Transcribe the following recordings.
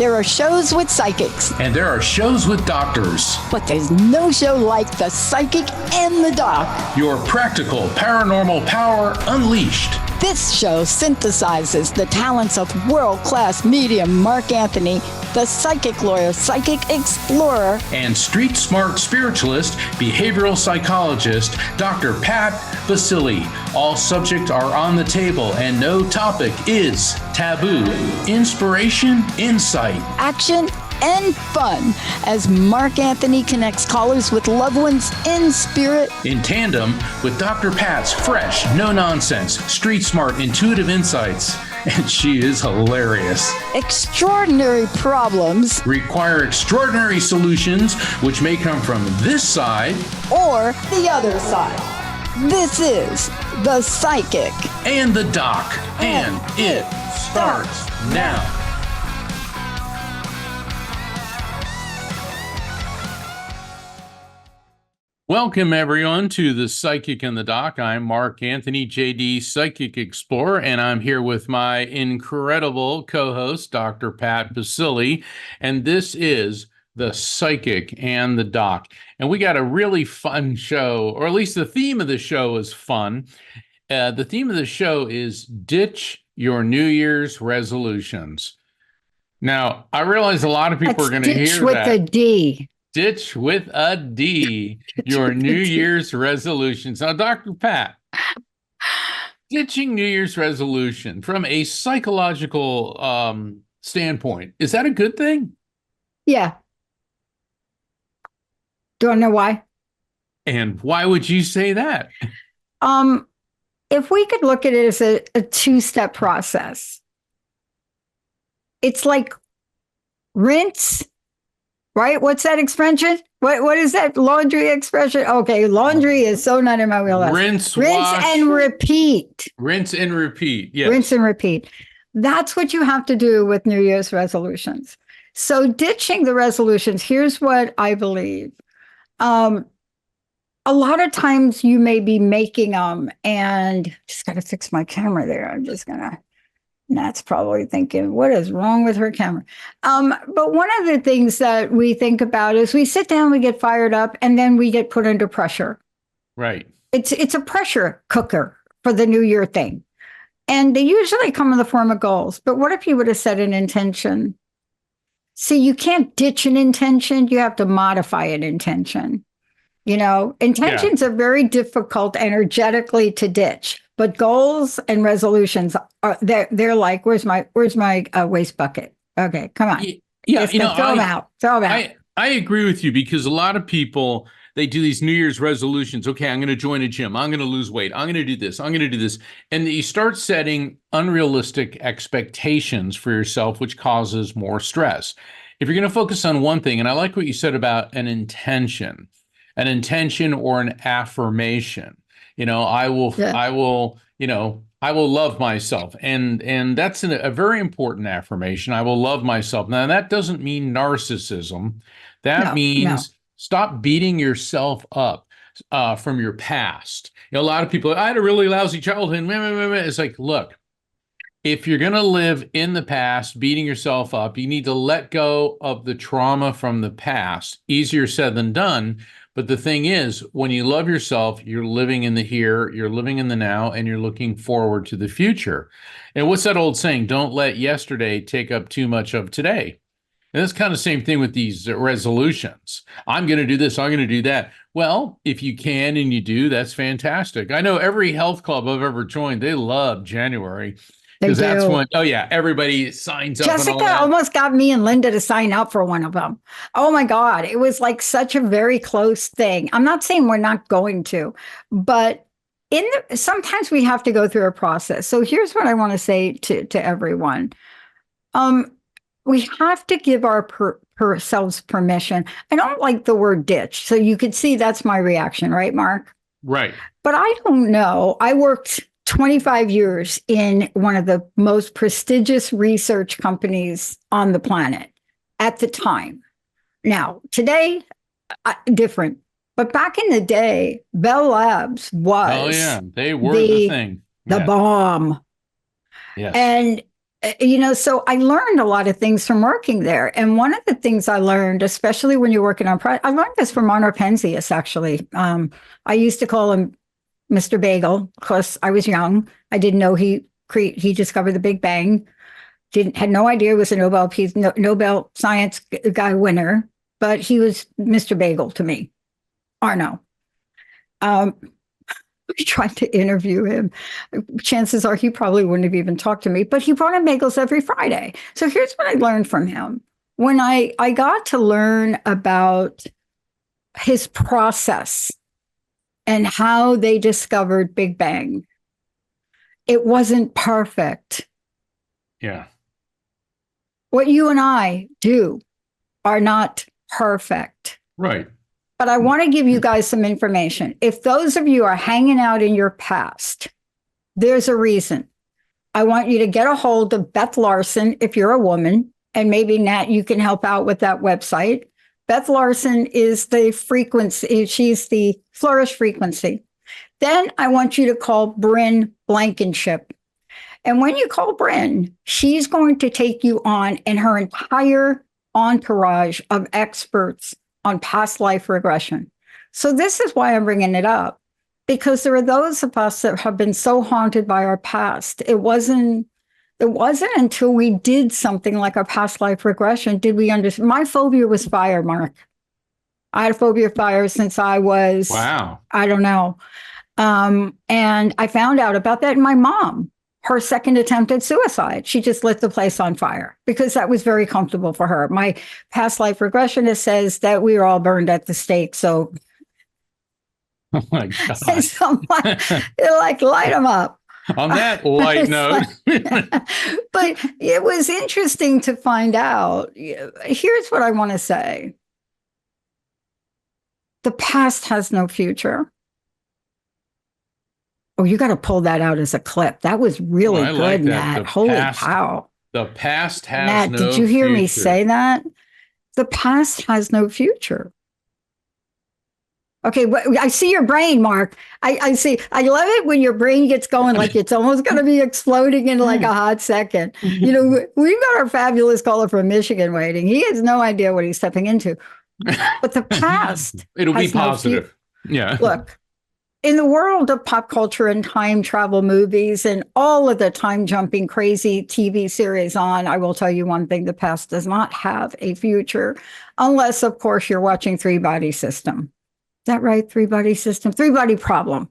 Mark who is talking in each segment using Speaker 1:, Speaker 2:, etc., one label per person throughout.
Speaker 1: There are shows with psychics.
Speaker 2: And there are shows with doctors.
Speaker 1: But there's no show like The Psychic and the Doc.
Speaker 2: Your practical paranormal power unleashed.
Speaker 1: This show synthesizes the talents of world-class medium Mark Anthony, the psychic lawyer, psychic explorer,
Speaker 2: and street smart spiritualist, behavioral psychologist, Dr. Pat Baccili. All subjects are on the table and no topic is taboo. Inspiration, insight,
Speaker 1: action, and fun as Mark Anthony connects callers with loved ones in spirit,
Speaker 2: in tandem with Dr. Pat's fresh, no-nonsense, street-smart, intuitive insights. And she is hilarious.
Speaker 1: Extraordinary problems
Speaker 2: require extraordinary solutions, which may come from this side
Speaker 1: or the other side. This is The Psychic
Speaker 2: and the Doc, and it starts now. Welcome, everyone, to The Psychic and the Doc. I'm Mark Anthony, JD Psychic Explorer, and I'm here with my incredible co-host, Dr. Pat Baccili, and this is The Psychic and the Doc. And we got a really fun show, or at least the theme of the show is fun. The theme of the show is Ditch Your New Year's Resolutions. Now, I realize a lot of people are going to hear that.
Speaker 1: Ditch with a D.
Speaker 2: Ditch with a D, your New Year's resolutions. Now, Dr. Pat, ditching New Year's resolution from a psychological standpoint, is that a good thing?
Speaker 1: Yeah. Do I know why?
Speaker 2: And why would you say that?
Speaker 3: If we could look at it as a two-step process, it's like rinse. Right? What's that expression? What is that laundry expression? Okay, laundry is so not in my wheelhouse.
Speaker 2: Rinse,
Speaker 3: wash, and repeat.
Speaker 2: Rinse and repeat. Yes.
Speaker 3: Rinse and repeat. That's what you have to do with New Year's resolutions. So ditching the resolutions, here's what I believe. A lot of times you may be making them, and just got to fix my camera there. I'm just going to. Nat's probably thinking, what is wrong with her camera? But one of the things that we think about is we sit down, we get fired up, and then we get put under pressure.
Speaker 2: Right.
Speaker 3: It's a pressure cooker for the New Year thing. And they usually come in the form of goals. But what if you would have set an intention? See, you can't ditch an intention. You have to modify an intention. You know, intentions are very difficult energetically to ditch. But goals and resolutions are they're like, where's my waste bucket? Okay, come on.
Speaker 2: Yeah,
Speaker 3: throw them out.
Speaker 2: I agree with you because a lot of people, they do these New Year's resolutions. Okay, I'm going to join a gym. I'm going to lose weight. I'm going to do this. I'm going to do this. And you start setting unrealistic expectations for yourself, which causes more stress. If you're going to focus on one thing, and I like what you said about an intention or an affirmation. I will love myself. And that's a very important affirmation. I will love myself. Now, that doesn't mean narcissism. That means stop beating yourself up from your past. A lot of people, I had a really lousy childhood. It's like, look, if you're going to live in the past, beating yourself up, you need to let go of the trauma from the past. Easier said than done. But the thing is, when you love yourself, you're living in the here, you're living in the now, and you're looking forward to the future. And what's that old saying? Don't let yesterday take up too much of today. And it's kind of the same thing with these resolutions. I'm going to do this, I'm going to do that. Well, if you can and you do, that's fantastic. I know every health club I've ever joined, they love January. Because that's when, everybody signs up.
Speaker 3: Jessica almost got me and Linda to sign up for one of them. Oh my God. It was like such a very close thing. I'm not saying we're not going to, but sometimes we have to go through a process. So here's what I want to say to everyone. We have to give ourselves permission. I don't like the word ditch. So you could see that's my reaction, right, Mark?
Speaker 2: Right.
Speaker 3: But I don't know. I worked 25 years in one of the most prestigious research companies on the planet at the time. Now, today, different. But back in the day, Bell Labs was
Speaker 2: they were the thing.
Speaker 3: The bomb.
Speaker 2: Yes.
Speaker 3: And So I learned a lot of things from working there. And one of the things I learned, especially when you're working on I learned this from Honor Penzias, actually. I used to call him Mr. Bagel because I was young. I didn't know he discovered the Big Bang. Had no idea he was a Nobel Science Guy winner, but he was Mr. Bagel to me. Arno. We tried to interview him. Chances are he probably wouldn't have even talked to me, but he brought in bagels every Friday. So here's what I learned from him. When I got to learn about his process and how they discovered Big Bang, it wasn't perfect.
Speaker 2: Yeah.
Speaker 3: What you and I do are not perfect.
Speaker 2: Right.
Speaker 3: But I want to give you guys some information. If those of you are hanging out in your past, there's a reason. I want you to get a hold of Beth Larson if you're a woman, and maybe Nat, you can help out with that website. Beth Larson is the frequency. She's the Flourish frequency. Then I want you to call Bryn Blankenship. And when you call Bryn, she's going to take you on and her entire entourage of experts on past life regression. So this is why I'm bringing it up, because there are those of us that have been so haunted by our past. It wasn't until we did something like a past life regression did we understand. My phobia was fire, Mark. I had a phobia of fire since I was,
Speaker 2: wow,
Speaker 3: I don't know. And I found out about that in my mom. Her second attempt at suicide, she just lit the place on fire because that was very comfortable for her. My past life regressionist says that we were all burned at the stake. So,
Speaker 2: oh my God.
Speaker 3: so like light them up.
Speaker 2: On that light note.
Speaker 3: But it was interesting to find out. Here's what I want to say. The past has no future. Oh, you got to pull that out as a clip. That was really good,
Speaker 2: like
Speaker 3: Nat. Holy cow.
Speaker 2: The past has
Speaker 3: Nat,
Speaker 2: no
Speaker 3: did you hear
Speaker 2: future.
Speaker 3: me say that? The past has no future. Okay, I see your brain, Mark. I see. I love it when your brain gets going like it's almost going to be exploding in like a hot second. We've got our fabulous caller from Michigan waiting. He has no idea what he's stepping into. But the past
Speaker 2: It'll be positive. Yeah.
Speaker 3: Look, in the world of pop culture and time travel movies and all of the time jumping crazy TV series on, I will tell you one thing: the past does not have a future, unless, of course, you're watching Three Body System. Is that right? Three Body System, Three Body Problem,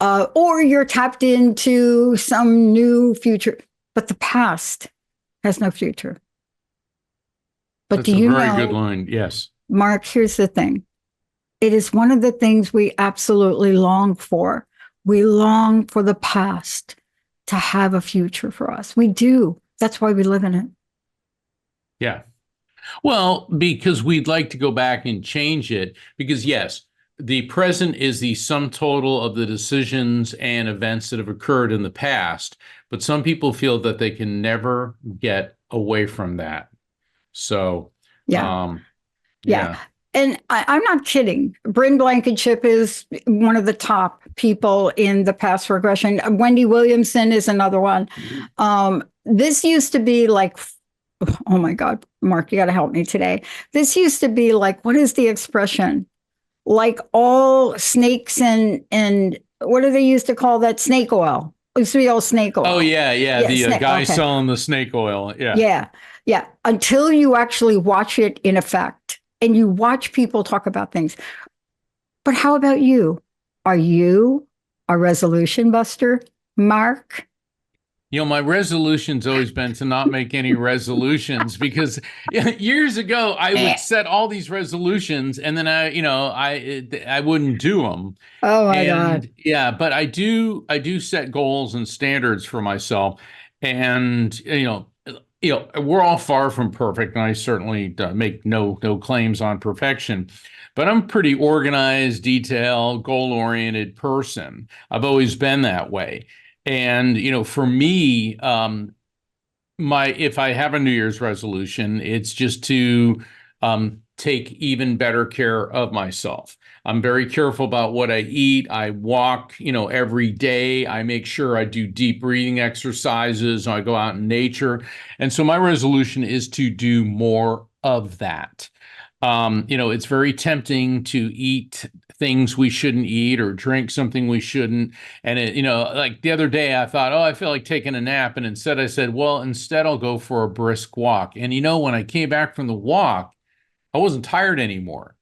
Speaker 3: or you're tapped into some new future. But the past has no future. But
Speaker 2: That's
Speaker 3: do you know?
Speaker 2: That's a very good line. Yes,
Speaker 3: Mark. Here's the thing. It is one of the things we absolutely long for. We long for the past to have a future for us. We do. That's why we live in it.
Speaker 2: Yeah. Well, because we'd like to go back and change it, because yes, the present is the sum total of the decisions and events that have occurred in the past, but some people feel that they can never get away from that. So,
Speaker 3: yeah. And I'm not kidding. Bryn Blankenship is one of the top people in the past regression. Wendy Williamson is another one. This used to be like, oh my God, Mark, you got to help me today. This used to be like, what is the expression? Like all snakes and what do they used to call that? Snake oil. It used to be all snake oil.
Speaker 2: Oh, yeah. The guy selling the snake oil. Yeah.
Speaker 3: Yeah. Until you actually watch it in effect. And you watch people talk about things. But how about you? Are you a resolution buster, Mark?
Speaker 2: My resolution's always been to not make any resolutions because years ago I would set all these resolutions and then I wouldn't do them.
Speaker 3: Oh my God.
Speaker 2: Yeah, but I do set goals and standards for myself, and we're all far from perfect, and I certainly make no claims on perfection, but I'm a pretty organized, detailed, goal-oriented person. I've always been that way. And, for me, if I have a New Year's resolution, it's just to take even better care of myself. I'm very careful about what I eat. I walk, every day. I make sure I do deep breathing exercises. I go out in nature. And so my resolution is to do more of that. It's very tempting to eat things we shouldn't eat or drink something we shouldn't. And like the other day, I thought, oh, I feel like taking a nap. And instead I said, well, instead I'll go for a brisk walk. And when I came back from the walk, I wasn't tired anymore.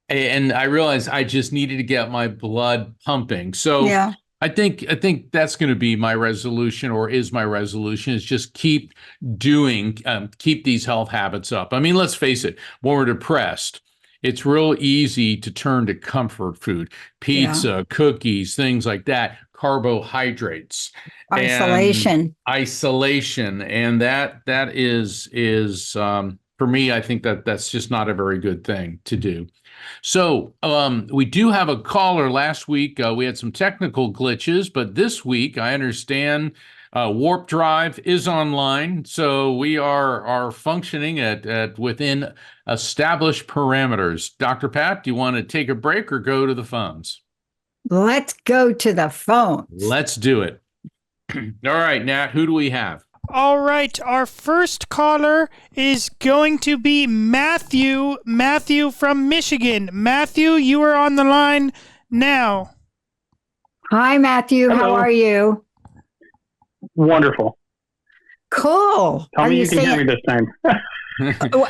Speaker 2: And I realized I just needed to get my blood pumping. So
Speaker 3: Yeah.
Speaker 2: I think that's going to be my resolution, or is my resolution, is just keep these health habits up. I mean, let's face it, when we're depressed, it's real easy to turn to comfort food, pizza, cookies, things like that, carbohydrates,
Speaker 3: Isolation.
Speaker 2: And that is for me, I think that's just not a very good thing to do. So we do have a caller. Last week, we had some technical glitches, but this week, I understand Warp Drive is online. So we are functioning at within established parameters. Dr. Pat, do you want to take a break or go to the phones?
Speaker 3: Let's go to the phones.
Speaker 2: Let's do it. All right, Nat, who do we have?
Speaker 4: All right, our first caller is going to be Matthew. Matthew from Michigan. Matthew, you are on the line now.
Speaker 3: Hi, Matthew.
Speaker 5: Hello.
Speaker 3: How are you?
Speaker 5: Wonderful.
Speaker 3: Cool.
Speaker 5: Tell me you can hear me this time.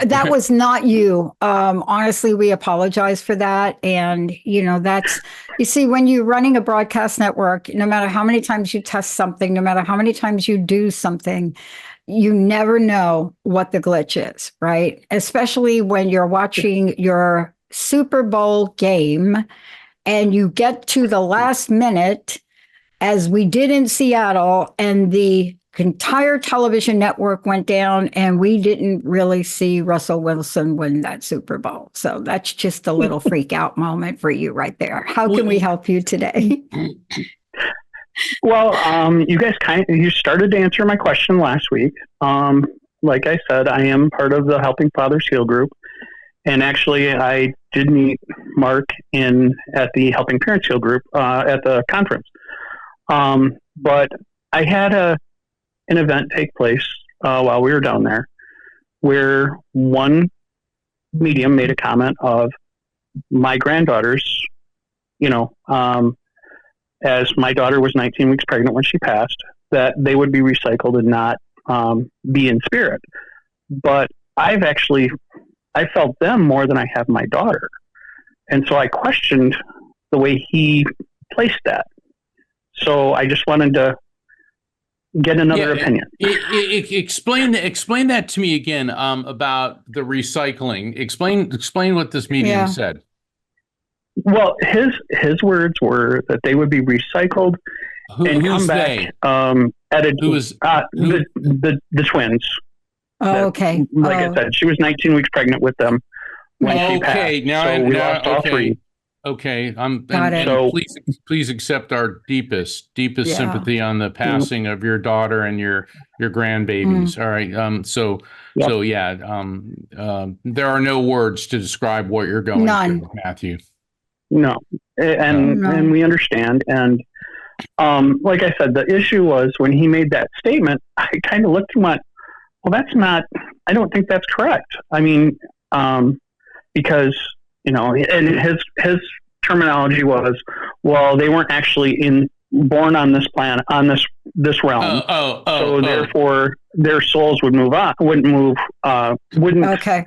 Speaker 3: That was not you. Honestly, we apologize for that. And, you see, when you're running a broadcast network, no matter how many times you test something, no matter how many times you do something, you never know what the glitch is, right? Especially when you're watching your Super Bowl game and you get to the last minute, as we did in Seattle, and the entire television network went down and we didn't really see Russell Wilson win that Super Bowl. So that's just a little freak out moment for you right there. How can we help you today?
Speaker 5: Well, you guys you started to answer my question last week. Like I said, I am part of the Helping Fathers Heal group. And actually, I did meet Mark at the Helping Parents Heal group at the conference. But I had an event take place while we were down there where one medium made a comment of my granddaughters, as my daughter was 19 weeks pregnant when she passed, that they would be recycled and not be in spirit. But I felt them more than I have my daughter. And so I questioned the way he placed that. So I just wanted to get another opinion.
Speaker 2: Explain that to me again about the recycling. Explain what this medium said.
Speaker 5: Well, his words were that they would be recycled and come back at a the twins.
Speaker 3: Oh, okay.
Speaker 5: I said, she was 19 weeks pregnant with them when she passed.
Speaker 2: Okay, now
Speaker 5: we lost all three.
Speaker 2: Okay,
Speaker 5: So,
Speaker 2: please accept our deepest sympathy on the passing of your daughter and your grandbabies. All right. So there are no words to describe what you're going through, Matthew.
Speaker 5: No, and we understand. And like I said, the issue was when he made that statement, I kind of looked and went, well, I don't think that's correct. I mean, because, and his terminology was, well, they weren't actually born on this planet, on this realm. Therefore their souls wouldn't move,
Speaker 3: okay.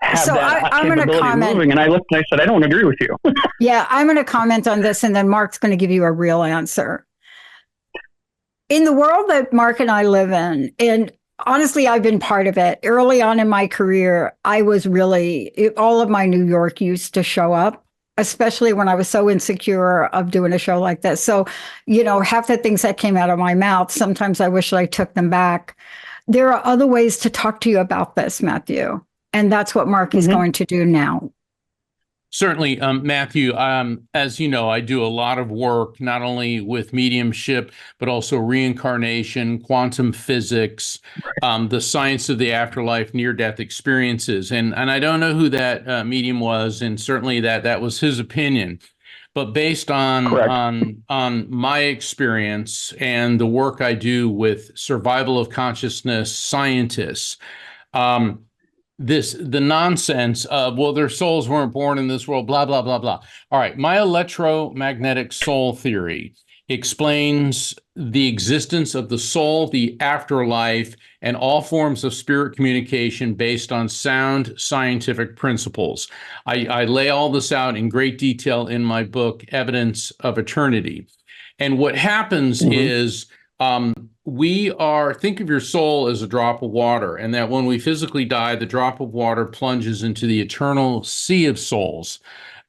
Speaker 5: have that capability of moving. And I looked and I said, I don't agree with you.
Speaker 3: Yeah, I'm going to comment on this, and then Mark's going to give you a real answer. In the world that Mark and I live in, and honestly, I've been part of it. Early on in my career, I was all of my New York used to show up, especially when I was so insecure of doing a show like this. So, half the things that came out of my mouth, sometimes I wish I took them back. There are other ways to talk to you about this, Matthew. And that's what Mark is going to do now.
Speaker 2: Certainly, Matthew, as you know, I do a lot of work, not only with mediumship, but also reincarnation, quantum physics, the science of the afterlife, near-death experiences. And I don't know who that medium was, and certainly that was his opinion. But based
Speaker 5: Correct.
Speaker 2: on my experience and the work I do with survival of consciousness scientists, um, the nonsense of, well, their souls weren't born in this world, blah blah blah blah. All right, my electromagnetic soul theory explains the existence of the soul, the afterlife, and all forms of spirit communication based on sound scientific principles. I lay all this out in great detail in my book, Evidence of Eternity. And what happens is, think of your soul as a drop of water, and that when we physically die, the drop of water plunges into the eternal sea of souls.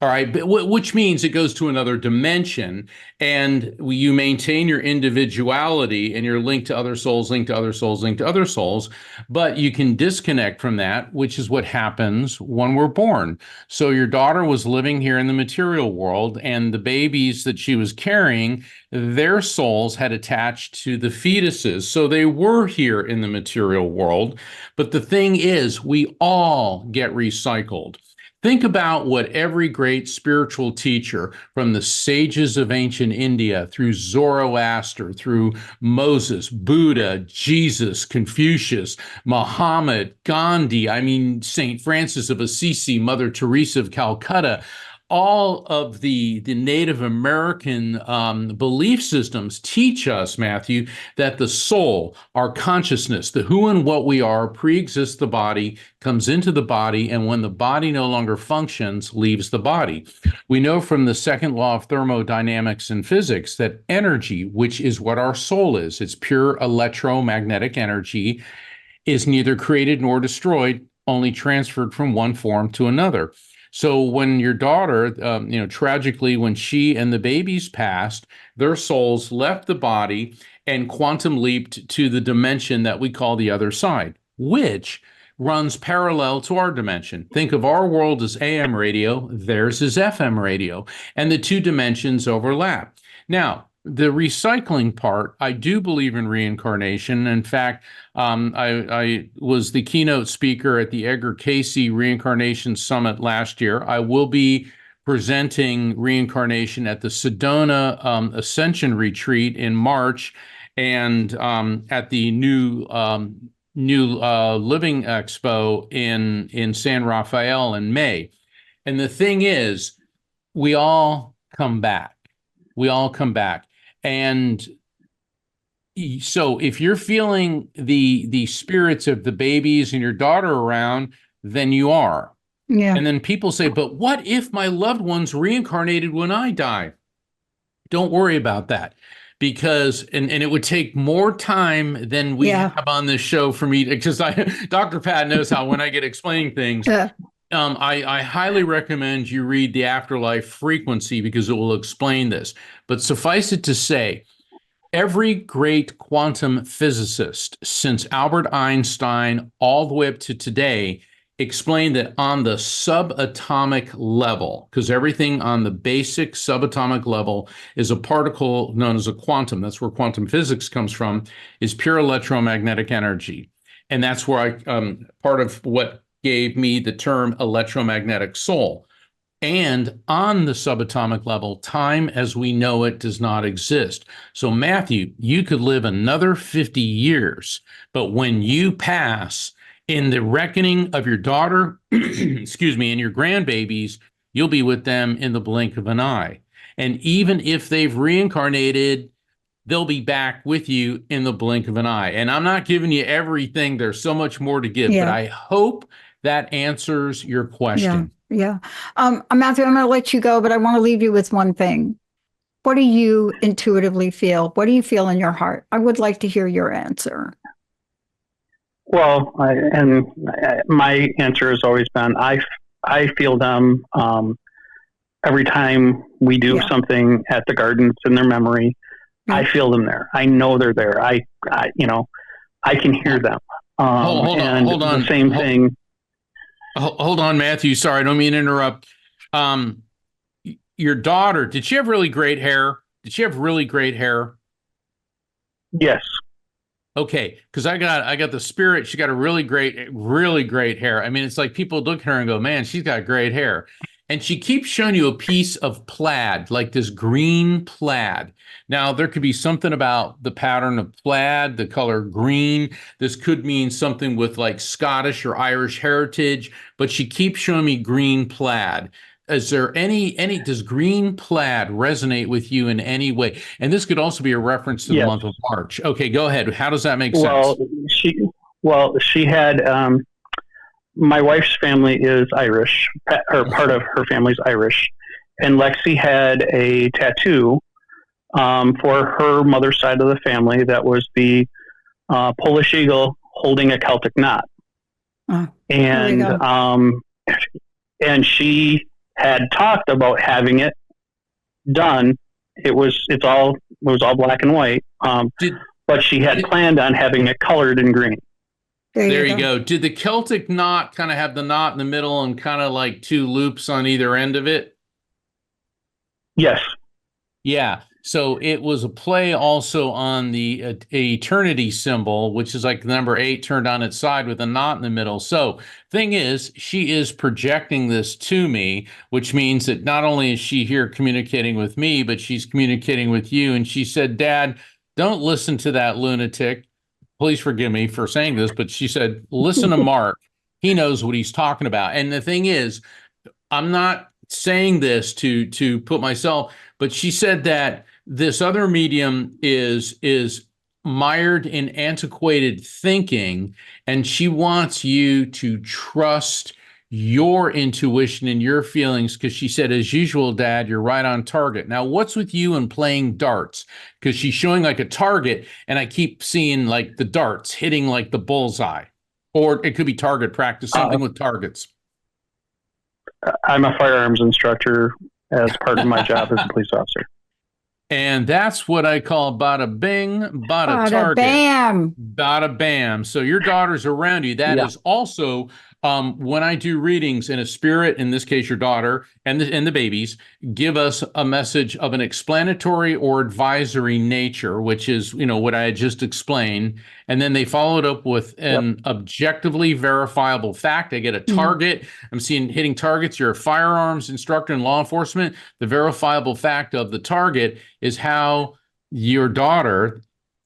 Speaker 2: All right, which means it goes to another dimension, and you maintain your individuality and you're linked to other souls, linked to other souls, linked to other souls, but you can disconnect from that, which is what happens when we're born. So your daughter was living here in the material world, and the babies that she was carrying, their souls had attached to the fetuses. So they were here in the material world. But the thing is, we all get recycled. Think about what every great spiritual teacher, from the sages of ancient India through Zoroaster, through Moses, Buddha, Jesus, Confucius, Muhammad, Gandhi, St. Francis of Assisi, Mother Teresa of Calcutta, all of the Native American belief systems teach us, Matthew, that the soul, our consciousness, the who and what we are, pre-exists the body, comes into the body, and when the body no longer functions, leaves the body. We know from the second law of thermodynamics and physics that energy, which is what our soul is, it's pure electromagnetic energy, is neither created nor destroyed, only transferred from one form to another. So when your daughter, tragically, when she and the babies passed, their souls left the body and quantum leaped to the dimension that we call the other side, which runs parallel to our dimension. Think of our world as AM radio, theirs is FM radio, and the two dimensions overlap. Now, the recycling part, I do believe in reincarnation. In fact, I was the keynote speaker at the Edgar Cayce Reincarnation Summit last year. I will be presenting reincarnation at the Sedona Ascension Retreat in March, and at the new Living Expo in San Rafael in May. And the thing is, we all come back. We all come back. And so if you're feeling the spirits of the babies and your daughter around, then you are.
Speaker 3: Yeah.
Speaker 2: And then people say, but what if my loved one's reincarnated when I die? Don't worry about that, because and it would take more time than we have on this show for me, because Dr. Pat knows how when I get explaining things. I highly recommend you read The Afterlife Frequency, because it will explain this. But suffice it to say, every great quantum physicist since Albert Einstein all the way up to today explained that on the subatomic level, because everything on the basic subatomic level is a particle known as a quantum, that's where quantum physics comes from, is pure electromagnetic energy. And that's where part of what gave me the term electromagnetic soul. And on the subatomic level, time as we know it does not exist. So Matthew, you could live another 50 years, but when you pass, in the reckoning of your daughter, excuse me, and your grandbabies, you'll be with them in the blink of an eye. And even if they've reincarnated, they'll be back with you in the blink of an eye. And I'm not giving you everything. There's so much more to give, but I hope that answers your question.
Speaker 3: Yeah. Matthew, I'm going to let you go, but I want to leave you with one thing. What do you intuitively feel? What do you feel in your heart? I would like to hear your answer.
Speaker 5: Well, my answer has always been, I feel them every time we do something at the gardens in their memory. I feel them there. I know they're there. I can hear them. Hold on.
Speaker 2: The same thing. Hold on, Matthew. Sorry, I don't mean to interrupt. Um, your daughter, did she have really great hair? Did she have really great hair?
Speaker 5: Yes.
Speaker 2: Okay, because I got the spirit. She got a really great hair. I mean, it's like people look at her and go, "Man, she's got great hair." And she keeps showing you a piece of plaid, like this green plaid. Now, there could be something about the pattern of plaid, the color green. This could mean something with like Scottish or Irish heritage, but she keeps showing me green plaid. Is there does green plaid resonate with you in any way? And this could also be a reference to the
Speaker 5: Yes.
Speaker 2: month of March. Okay, go ahead. How does that make
Speaker 5: Well,
Speaker 2: sense?
Speaker 5: she had, my wife's family is Irish, or part of her family's Irish. And Lexi had a tattoo, for her mother's side of the family that was the, Polish eagle holding a Celtic knot.
Speaker 3: Oh, there you
Speaker 5: And,
Speaker 3: go.
Speaker 5: and she had talked about having it done. It was all black and white. But she had planned on having it colored in green.
Speaker 2: There you go. Did the Celtic knot kind of have the knot in the middle and kind of like two loops on either end of it?
Speaker 5: Yes.
Speaker 2: Yeah. So it was a play also on the eternity symbol, which is like the number 8 turned on its side with a knot in the middle. So thing is, she is projecting this to me, which means that not only is she here communicating with me, but she's communicating with you. And she said, "Dad, don't listen to that lunatic. Please forgive me for saying this," but she said, "Listen to Mark. He knows what he's talking about." And the thing is, I'm not saying this to put myself, but she said that this other medium is mired in antiquated thinking, and she wants you to trust your intuition and your feelings, because she said, "As usual, Dad, you're right on target." Now, what's with you and playing darts? Because she's showing like a target, and I keep seeing like the darts hitting like the bullseye, or it could be target practice, something with targets.
Speaker 5: I'm a firearms instructor as part of my job as a police officer.
Speaker 2: And that's what I call bada bing, bada target.
Speaker 3: Bam.
Speaker 2: Bada bam. So your daughter's around you. That is also when I do readings in a spirit, in this case, your daughter and the babies, give us a message of an explanatory or advisory nature, which is, what I had just explained. And then they follow it up with an objectively verifiable fact. I get a target. I'm seeing hitting targets. You're a firearms instructor in law enforcement. The verifiable fact of the target is how your daughter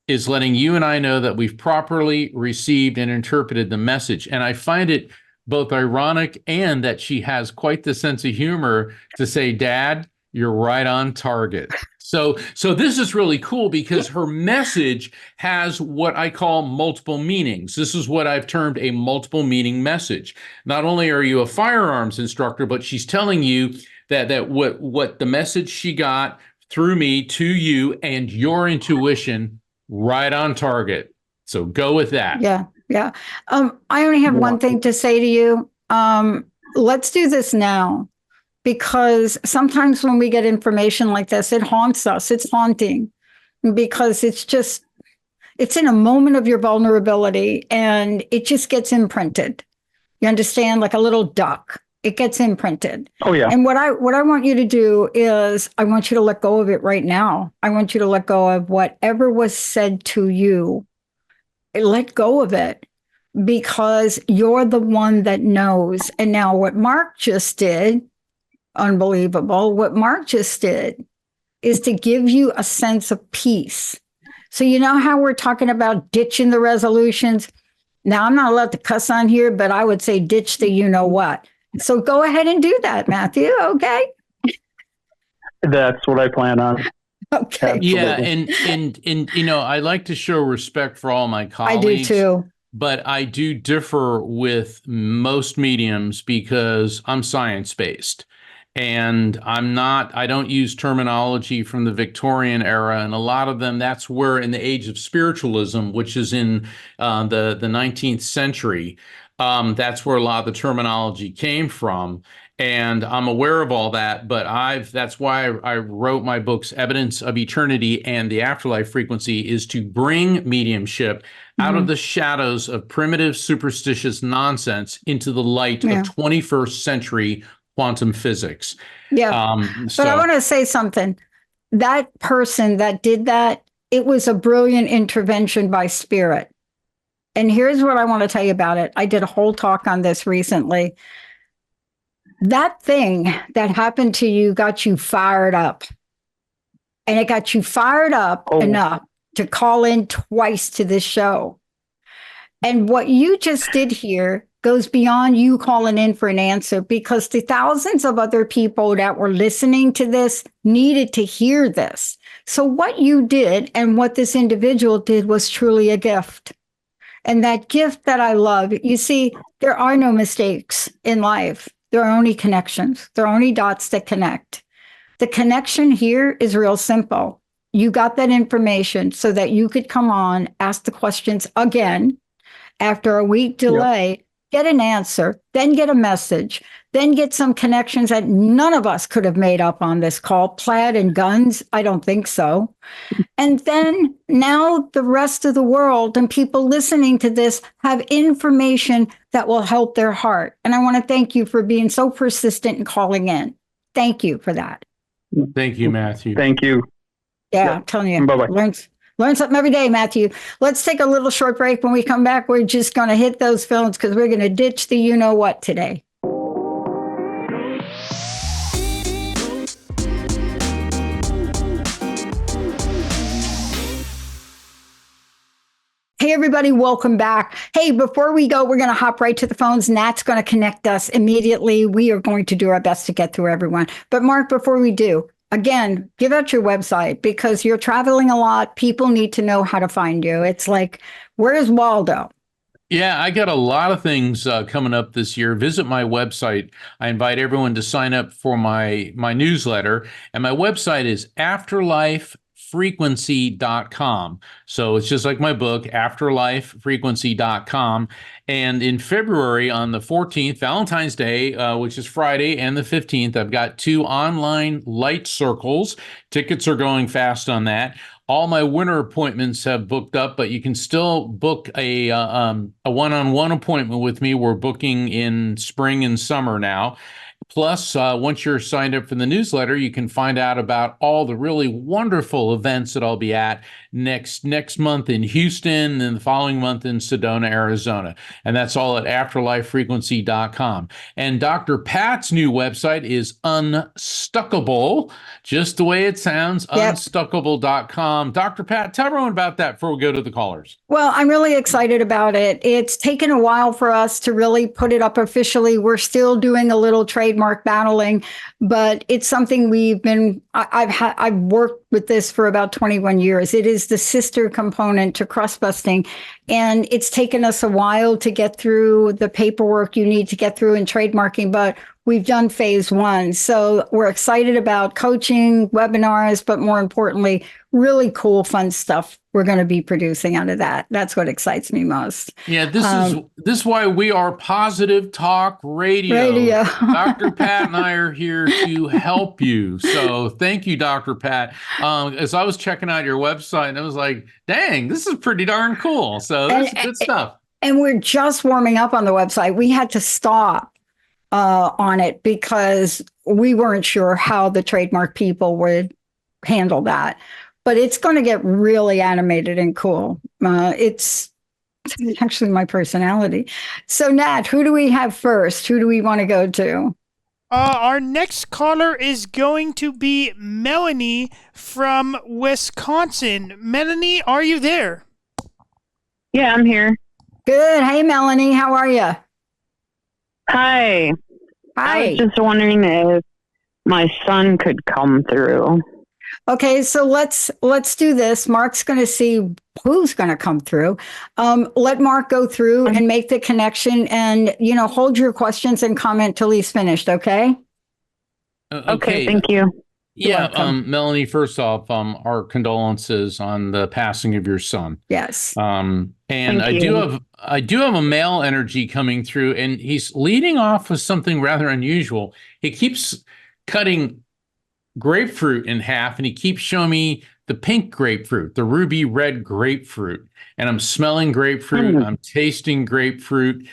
Speaker 2: is letting you and I know that we've properly received and interpreted the message. And I find it both ironic and that she has quite the sense of humor to say, "Dad, you're right on target." So this is really cool because her message has what I call multiple meanings. This is what I've termed a multiple meaning message. Not only are you a firearms instructor, but she's telling you that what the message she got through me to you and your intuition, right on target. So go with that.
Speaker 3: Yeah. Yeah. I only have one thing to say to you. Let's do this now, because sometimes when we get information like this, it haunts us. It's haunting because it's in a moment of your vulnerability and it just gets imprinted. You understand? Like a little duck. It gets imprinted.
Speaker 5: Oh, yeah.
Speaker 3: And what I want you to do is I want you to let go of it right now. I want you to let go of whatever was said to you. Let go of it, because you're the one that knows. And now what Mark just did, unbelievable, what Mark just did is to give you a sense of peace. So you know how we're talking about ditching the resolutions? Now, I'm not allowed to cuss on here, but I would say ditch the you-know-what. So go ahead and do that, Matthew, okay?
Speaker 5: That's what I plan on.
Speaker 3: Okay.
Speaker 5: Absolutely.
Speaker 2: Yeah, and I like to show respect for all my colleagues.
Speaker 3: I do too.
Speaker 2: But I do differ with most mediums because I'm science-based. And I don't use terminology from the Victorian era. And a lot of them, that's where in the age of spiritualism, which is in the 19th century, that's where a lot of the terminology came from. And I'm aware of all that, but that's why I wrote my books, Evidence of Eternity and the Afterlife Frequency, is to bring mediumship out of the shadows of primitive superstitious nonsense into the light of 21st century quantum physics.
Speaker 3: Yeah. But I
Speaker 2: So
Speaker 3: want to say something. That person that did that, it was a brilliant intervention by spirit. And here's what I want to tell you about it. I did a whole talk on this recently. That thing that happened to you got you fired up. And it got you fired up enough to call in twice to this show. And what you just did here goes beyond you calling in for an answer, because the thousands of other people that were listening to this needed to hear this. So what you did and what this individual did was truly a gift. And that gift that I love, you see, there are no mistakes in life. There are only connections. There are only dots that connect. The connection here is real simple. You got that information so that you could come on, ask the questions again. After a week delay, get an answer, then get a message, then get some connections that none of us could have made up on this call. Plaid and guns? I don't think so. And then now the rest of the world and people listening to this have information that will help their heart. And I want to thank you for being so persistent and calling in. Thank you for that.
Speaker 2: thank you, Matthew.
Speaker 5: Thank you.
Speaker 3: Yeah, I'm telling you.
Speaker 5: Bye-bye.
Speaker 3: Learn something every day, Matthew. Let's take a little short break. When we come back, we're just going to hit those phones because we're going to ditch the you-know-what today. Hey, everybody, welcome back. Hey, before we go, we're going to hop right to the phones. Nat's going to connect us immediately. We are going to do our best to get through everyone. But Mark, before we do, again, give out your website because you're traveling a lot. People need to know how to find you. It's like, where's Waldo?
Speaker 2: Yeah, I got a lot of things coming up this year. Visit my website. I invite everyone to sign up for my newsletter. And my website is afterlifefrequency.com. So it's just like my book, afterlifefrequency.com. And in February, on the 14th, Valentine's Day, which is Friday, and the 15th, I've got 2 online light circles. Tickets are going fast on that. All my winter appointments have booked up, but you can still book a one-on-one appointment with me. We're booking in spring and summer now. Plus, once you're signed up for the newsletter, you can find out about all the really wonderful events that I'll be at next month in Houston and the following month in Sedona, Arizona. And that's all at afterlifefrequency.com. And Dr. Pat's new website is Unstuckable, just the way it sounds, unstuckable.com. Dr. Pat, tell everyone about that before we go to the callers.
Speaker 3: Well, I'm really excited about it. It's taken a while for us to really put it up officially. We're still doing a little trademark battling, but it's something I've worked with this for about 21 years. It is the sister component to crust busting. And it's taken us a while to get through the paperwork you need to get through in trademarking, but we've done phase 1. So we're excited about coaching, webinars, but more importantly, really cool, fun stuff we're going to be producing out of that. That's what excites me most.
Speaker 2: Yeah, this is why we are Positive Talk Radio. Dr. Pat and I are here to help you. So thank you, Dr. Pat. As I was checking out your website, I was like, dang, this is pretty darn cool. So that's good stuff.
Speaker 3: And we're just warming up on the website. We had to stop on it because we weren't sure how the trademark people would handle that. But it's going to get really animated and cool. It's actually my personality. So, Nat, who do we have first? Who do we want to go to?
Speaker 4: Our next caller is going to be Melanie from Wisconsin. Melanie, are you there?
Speaker 6: Yeah, I'm here.
Speaker 3: Good. Hey, Melanie, how are you?
Speaker 6: Hi.
Speaker 3: Hi.
Speaker 6: I was just wondering if my son could come through.
Speaker 3: Okay, so let's do this. Mark's going to see who's going to come through. Let Mark go through and make the connection, and hold your questions and comment till he's finished. Okay.
Speaker 6: Okay. Thank you.
Speaker 2: Yeah, Melanie. First off, our condolences on the passing of your son.
Speaker 3: Yes.
Speaker 2: And I do have a male energy coming through, and he's leading off with something rather unusual. He keeps cutting grapefruit in half, and he keeps showing me the pink grapefruit, the ruby red grapefruit, and I'm smelling grapefruit. I'm tasting grapefruit.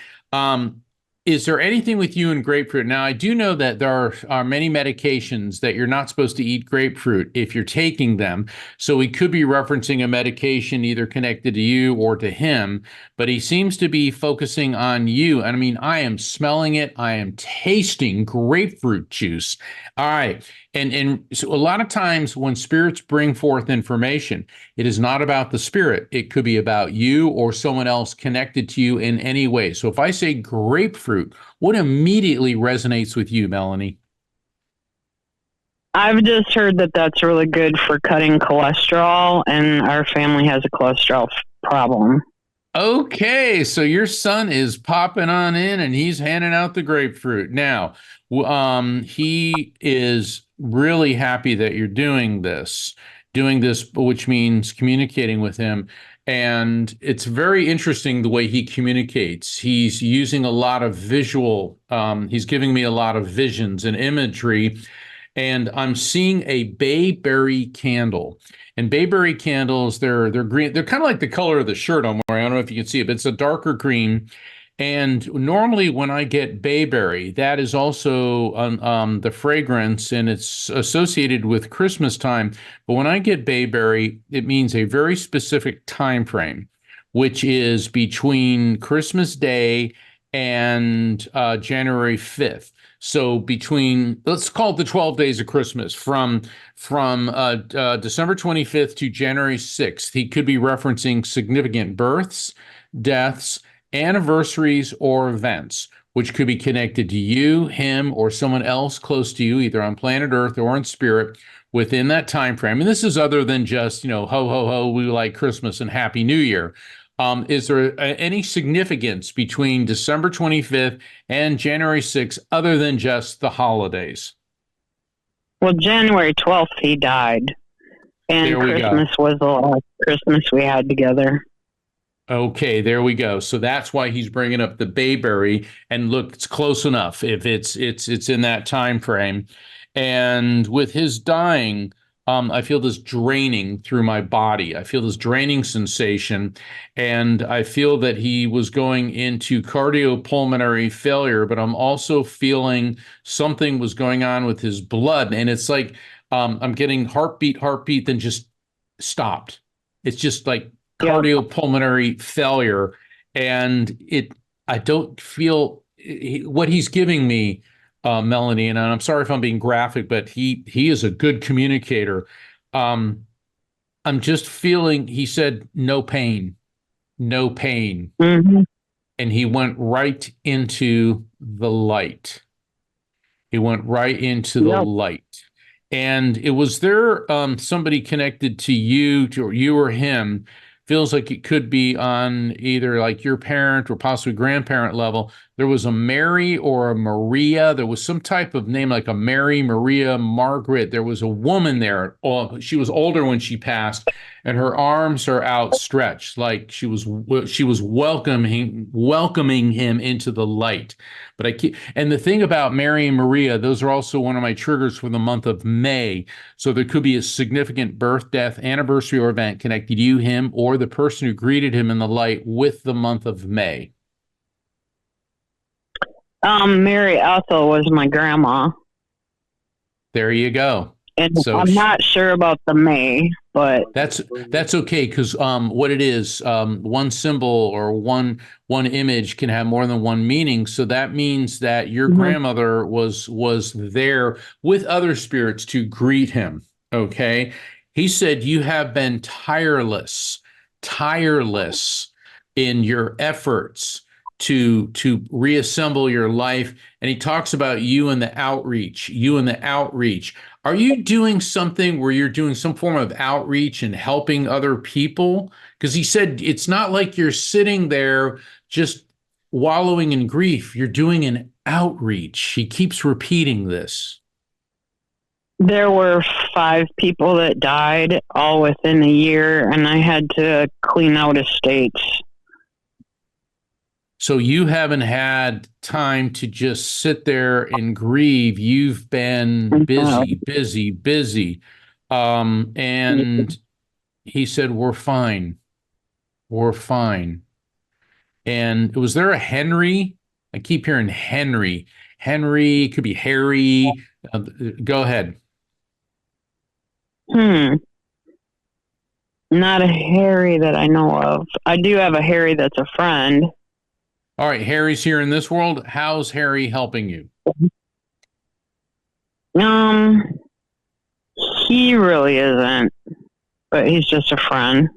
Speaker 2: is there anything with you and grapefruit? Now, I do know that there are many medications that you're not supposed to eat grapefruit if you're taking them. So we could be referencing a medication either connected to you or to him, but he seems to be focusing on you. And I mean, I am smelling it. I am tasting grapefruit juice. All right. And so a lot of times when spirits bring forth information, it is not about the spirit. It could be about you or someone else connected to you in any way. So if I say grapefruit, what immediately resonates with you, Melanie?
Speaker 6: I've just heard that that's really good for cutting cholesterol, and our family has a cholesterol problem.
Speaker 2: Okay, so your son is popping on in and he's handing out the grapefruit. Now, he is really happy that you're doing this, which means communicating with him. And it's very interesting the way he communicates. He's using a lot of visual, he's giving me a lot of visions and imagery. And I'm seeing a bayberry candle. And bayberry candles, they're green. They're kind of like the color of the shirt I'm wearing. I don't know if you can see it, but it's a darker green. And normally when I get bayberry, that is also the fragrance, and it's associated with Christmas time. But when I get bayberry, it means a very specific time frame, which is between Christmas Day and January 5th. So between, let's call it the 12 days of Christmas, from December 25th to January 6th, he could be referencing significant births, deaths, anniversaries, or events, which could be connected to you, him, or someone else close to you, either on planet Earth or in spirit, within that time frame. And this is other than just, ho, ho, ho, we like Christmas and Happy New Year. Is there any significance between December 25th and January 6th other than just the holidays?
Speaker 6: Well, January 12th, he died. And Christmas was the last Christmas we had together.
Speaker 2: Okay, there we go. So that's why he's bringing up the bayberry. And look, it's close enough if it's in that time frame. And with his dying, I feel this draining through my body. I feel this draining sensation, and I feel that he was going into cardiopulmonary failure, but I'm also feeling something was going on with his blood. And it's like I'm getting heartbeat, then just stopped. It's just like cardiopulmonary failure. And I don't feel what he's giving me, Melanie, and I'm sorry if I'm being graphic, but he is a good communicator. I'm just feeling, he said, no pain.
Speaker 6: Mm-hmm.
Speaker 2: And he went right into the light. Light. And it was there somebody connected to you or him, feels like it could be on either like your parent or possibly grandparent level. There was a Mary or a Maria. There was some type of name like a Mary, Maria, Margaret. There was a woman there. She was older when she passed, and her arms are outstretched, like she was welcoming him into the light. But and the thing about Mary and Maria, those are also one of my triggers for the month of May. So there could be a significant birth, death, anniversary, or event connected to you, him, or the person who greeted him in the light with the month of May.
Speaker 6: Mary Ethel was my grandma.
Speaker 2: There you go.
Speaker 6: And so I'm not sure about the May, but
Speaker 2: that's okay, because what it is, one symbol or one image can have more than one meaning. So that means that your grandmother was there with other spirits to greet him. Okay, he said you have been tireless in your efforts to reassemble your life. And he talks about you and the outreach. Are you doing something where you're doing some form of outreach and helping other people? Because he said it's not like you're sitting there just wallowing in grief. You're doing an outreach. He keeps repeating this.
Speaker 6: There were 5 people that died all within a year, and I had to clean out estates.
Speaker 2: So you haven't had time to just sit there and grieve. You've been busy. And he said, we're fine. And was there a Henry I keep hearing Henry. Henry, could be Harry. Go ahead.
Speaker 6: Not a Harry that I know of. I do have a Harry that's a friend.
Speaker 2: All right, Harry's here in this world. How's Harry helping you?
Speaker 6: He really isn't, but he's just a friend.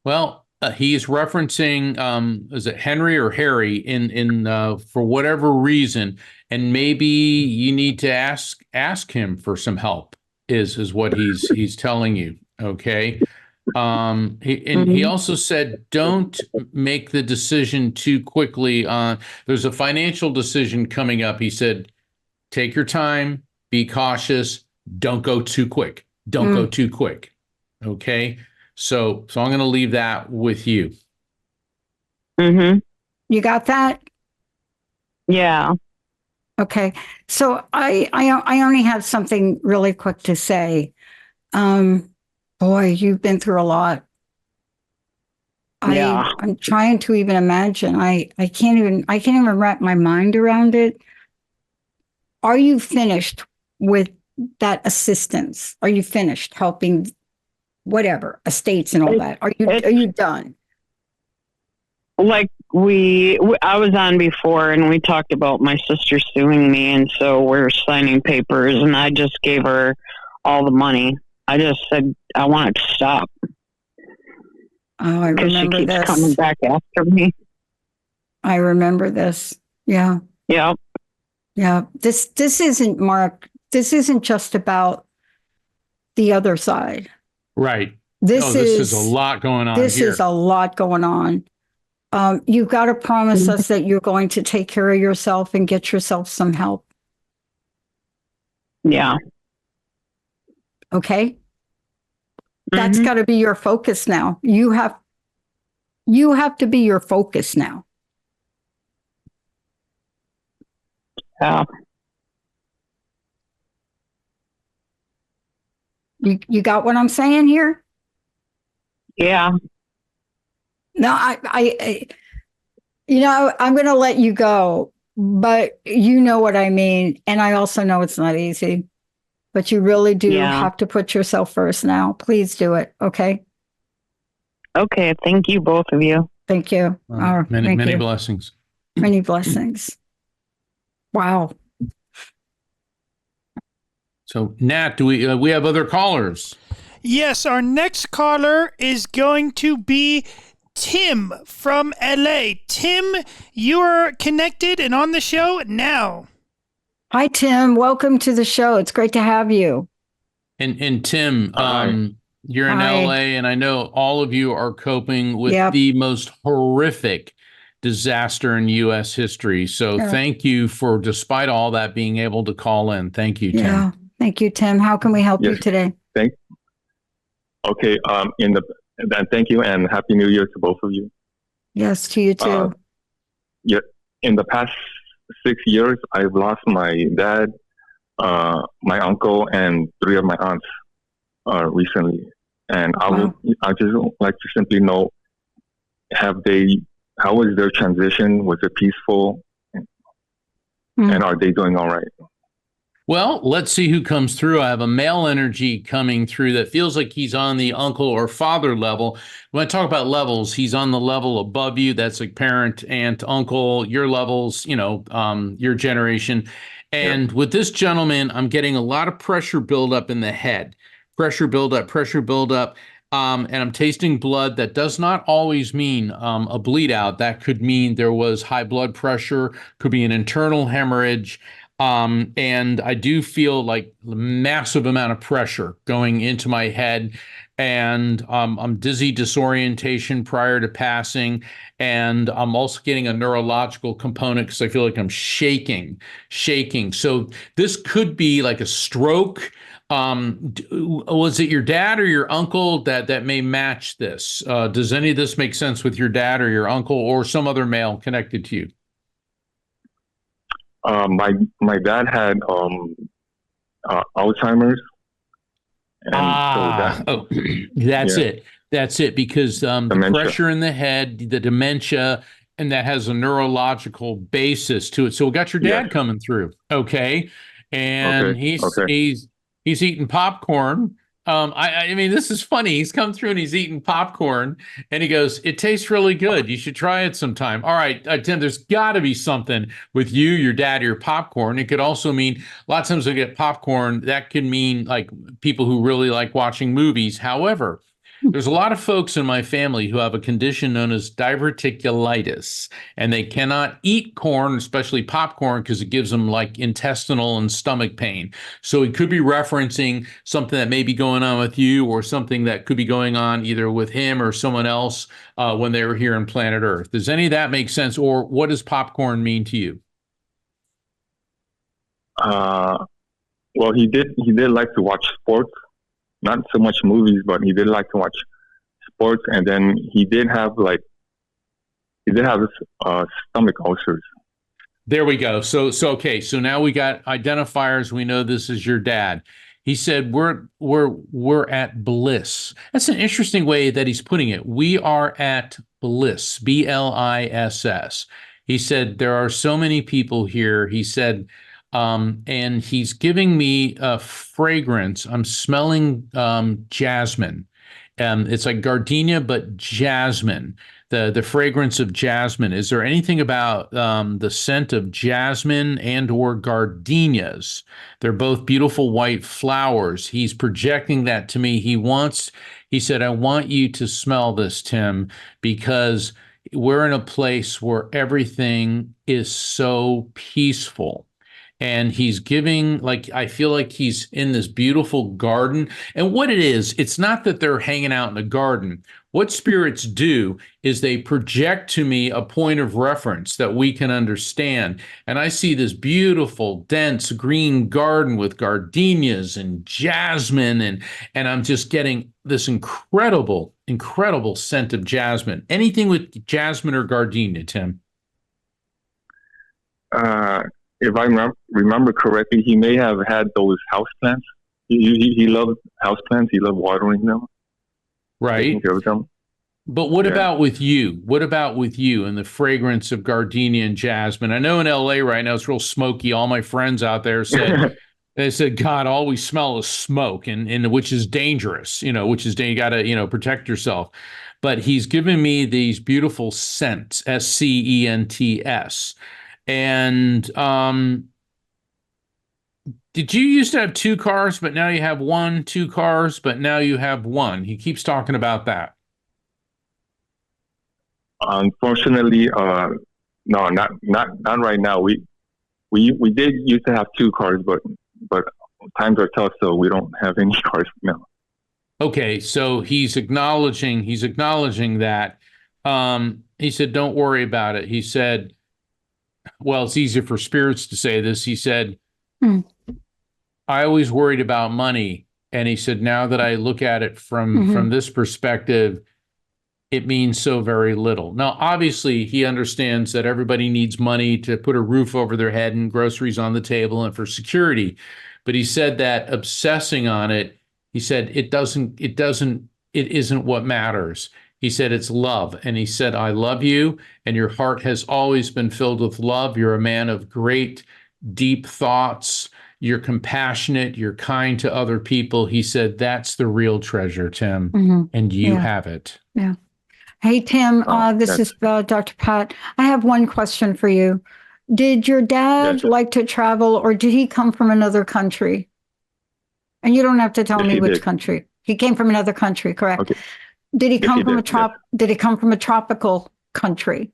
Speaker 2: Well, he's referencing is it Henry or Harry in for whatever reason, and maybe you need to ask him for some help. Is what he's telling you. Okay. He also said, don't make the decision too quickly. There's a financial decision coming up. He said, take your time, be cautious, don't go too quick. Don't go too quick. Okay. So I'm going to leave that with you.
Speaker 3: You got that?
Speaker 6: Yeah.
Speaker 3: Okay. So I only have something really quick to say. Boy, you've been through a lot.
Speaker 6: Yeah.
Speaker 3: I'm trying to even imagine. I can't even wrap my mind around it. Are you finished with that assistance? Are you finished helping whatever estates and all that? Are you done?
Speaker 6: Like I was on before and we talked about my sister suing me, and so we're signing papers, and I just gave her all the money. I just said I want it to stop.
Speaker 3: Oh, I remember
Speaker 6: she keeps
Speaker 3: this.
Speaker 6: coming back after me.
Speaker 3: I remember this. Yeah.
Speaker 6: Yeah.
Speaker 3: Yeah. This isn't, Mark. This isn't just about the other side.
Speaker 2: Right.
Speaker 3: This
Speaker 2: is a lot going on.
Speaker 3: This
Speaker 2: here.
Speaker 3: is a lot going on. You've got to promise us that you're going to take care of yourself and get yourself some help.
Speaker 6: Yeah.
Speaker 3: Okay. That's got to be your focus now. You have to be your focus now.
Speaker 6: Yeah.
Speaker 3: You got what I'm saying here?
Speaker 6: Yeah.
Speaker 3: No, I I'm going to let you go, but you know what I mean. And I also know it's not easy, but you really do have to put yourself first now. Please do it. Okay.
Speaker 6: Okay. Thank you, both of you.
Speaker 3: Thank you.
Speaker 2: Many blessings.
Speaker 3: Many blessings. Wow.
Speaker 2: So, Nat, do we have other callers?
Speaker 4: Yes, our next caller is going to be Tim from LA. Tim, you are connected and on the show now.
Speaker 3: Hi, Tim. Welcome to the show. It's great to have you.
Speaker 2: And Tim, you're in
Speaker 3: Hi.
Speaker 2: LA, and I know all of you are coping with
Speaker 3: Yep.
Speaker 2: the most horrific disaster in U.S. history. So thank you for, despite all that, being able to call in. Thank you, Tim.
Speaker 3: Yeah. Thank you, Tim. How can we help you today?
Speaker 7: Okay. Then thank you and Happy New Year to both of you.
Speaker 3: Yes, to you too.
Speaker 7: In the past 6 years, I've lost my dad, my uncle, and 3 of my aunts recently. And I just like to simply know, how was their transition? Was it peaceful? And are they doing all right?
Speaker 2: Well, let's see who comes through. I have a male energy coming through that feels like he's on the uncle or father level. When I talk about levels, he's on the level above you. That's like parent, aunt, uncle, your levels, your generation. And with this gentleman, I'm getting a lot of pressure buildup in the head. Pressure buildup. And I'm tasting blood. That does not always mean a bleed out. That could mean there was high blood pressure, could be an internal hemorrhage. And I do feel like a massive amount of pressure going into my head, and I'm dizzy, disorientation prior to passing, and I'm also getting a neurological component because I feel like I'm shaking. So this could be like a stroke. Was it your dad or your uncle that may match this? Does any of this make sense with your dad or your uncle or some other male connected to you?
Speaker 7: My dad had Alzheimer's. And
Speaker 2: That's it. Because the pressure in the head, the dementia, and that has a neurological basis to it. So we got your dad
Speaker 7: Yes.
Speaker 2: coming through, okay, and
Speaker 7: Okay. Okay.
Speaker 2: he's eating popcorn. I mean, this is funny. He's come through and he's eating popcorn, and he goes, "It tastes really good. You should try it sometime." All right, Tim, there's got to be something with you, your dad, your popcorn. It could also mean a lot of times we get popcorn. That could mean like people who really like watching movies. However, there's a lot of folks in my family who have a condition known as diverticulitis, and they cannot eat corn, especially popcorn, because it gives them like intestinal and stomach pain. So it could be referencing something that may be going on with you, or something that could be going on either with him or someone else when they were here on planet Earth. Does any of that make sense, or what does popcorn mean to you?
Speaker 7: Well, he did like to watch sports, not so much movies, but he did like to watch sports, and then he did have stomach ulcers.
Speaker 2: There we go. So okay. So now we got identifiers. We know this is your dad. He said we're at bliss. That's an interesting way that he's putting it. We are at bliss. BLISS. He said there are so many people here. He said, and he's giving me a fragrance. I'm smelling jasmine. It's like gardenia, but jasmine. The fragrance of jasmine. Is there anything about the scent of jasmine and or gardenias? They're both beautiful white flowers. He's projecting that to me. He said, I want you to smell this, Tim, because we're in a place where everything is so peaceful. And he's giving, like, I feel like he's in this beautiful garden. And what it is, it's not that they're hanging out in a garden. What spirits do is they project to me a point of reference that we can understand. And I see this beautiful, dense green garden with gardenias and jasmine, and I'm just getting this incredible, incredible scent of jasmine. Anything with jasmine or gardenia, Tim?
Speaker 7: If I remember correctly, he may have had those houseplants. He loved houseplants. He loved watering them.
Speaker 2: Right.
Speaker 7: Taking care of them.
Speaker 2: But what about with you? What about with you and the fragrance of gardenia and jasmine? I know in LA right now it's real smoky. All my friends out there said, they said, God, all we smell is smoke, and which is dangerous, you got to, protect yourself. But he's given me these beautiful scents, SCENTS. And did you used to have two cars, but now you have one, two cars, but now you have one? He keeps talking about that.
Speaker 7: Unfortunately, no, not right now. We did used to have two cars, but times are tough, so we don't have any cars now. Okay,
Speaker 2: so he's acknowledging that. He said, "Don't worry about it." He said, well, it's easier for spirits to say this. He said, I always worried about money. And he said, now that I look at it from this perspective, it means so very little. Now, obviously, he understands that everybody needs money to put a roof over their head and groceries on the table and for security. But he said that obsessing on it, he said, it isn't what matters. He said, it's love. And he said, I love you. And your heart has always been filled with love. You're a man of great, deep thoughts. You're compassionate. You're kind to other people. He said, that's the real treasure, Tim. And you have it.
Speaker 3: Yeah. Hey, Tim, this is Dr. Pat. I have one question for you. Did your dad like to travel, or did he come from another country? And you don't have to tell me which country. He came from another country, correct? Okay. Did he come from Did he come from a tropical country?